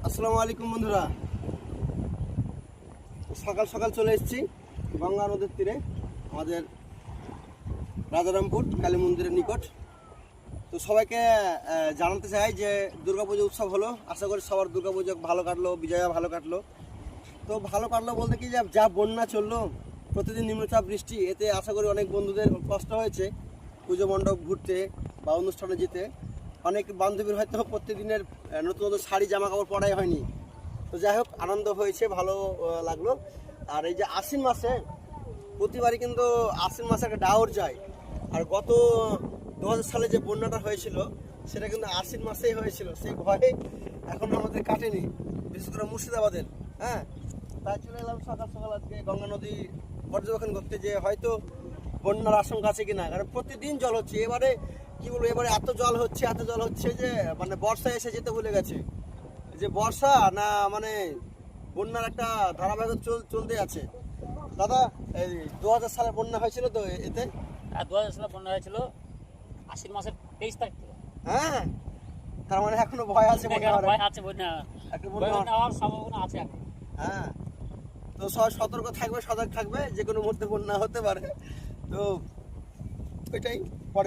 আসসালামু আলাইকুম বন্ধুরা, সকাল সকাল চলে এসেছি গঙ্গা নদীর তীরে আমাদের রাজারামপুর কালী মন্দিরের নিকট। তো সবাইকে জানাতে চাই যে দুর্গাপুজো উৎসব হলো, আশা করি সবার দুর্গাপুজো ভালো কাটলো, বিজয়া ভালো কাটলো। তো ভালো কাটলো বলতে কি, যা বন্যা চললো, প্রতিদিন নিম্নচাপ বৃষ্টি, এতে আশা করি অনেক বন্ধুদের কষ্ট হয়েছে পুজো মণ্ডপ ঘুরতে বা অনুষ্ঠানে যেতে। অনেক বান্ধবীর হয়তো প্রত্যেকদিনের নতুন নতুন শাড়ি জামা কাপড় পরাই হয়নি। তো যাই হোক, আনন্দ হয়েছে, ভালো লাগলো। আর এই যে আশ্বিন মাসে প্রতিবারই কিন্তু আশ্বিন মাসে একটা ডাউর যায়। আর গত 2000 সালে যে বন্যাটা হয়েছিল সেটা কিন্তু আশ্বিন মাসেই হয়েছিল। সেই ভয়ে এখন আমাদের কাটেনি, বিশেষ করে মুর্শিদাবাদের। হ্যাঁ, তাই চলে এলাম সকাল সকাল আজকে গঙ্গা নদী পর্যবেক্ষণ করতে, যে হয়তো বন্যার আশঙ্কা আছে কিনা। কারণ প্রতিদিন জল হচ্ছে, এবারে কি বলবো, এবারে এত জল হচ্ছে যে মানে বর্ষা এসে যেতে ভুলে গেছে। যে বর্ষা না মানে বন্যার একটা ধারাবাহিক চলতে আছে। দাদা, এই 2000 সালে বন্যা হয়েছিল তো এতে? 2000 সালে বন্যা হয়েছিল আশ্বিন মাসের 23 তারিখ থেকে। হ্যাঁ, তার মানে এখনো ভয় আছে, ভয় আছে, বন্যা হওয়ার সম্ভাবনা আছে এখন। হ্যাঁ, তো সবাই সতর্ক থাকবে, সজাগ থাকবে, যে কোনো মুহূর্তে বন্যা হতে পারে। তো ওইটাই পরে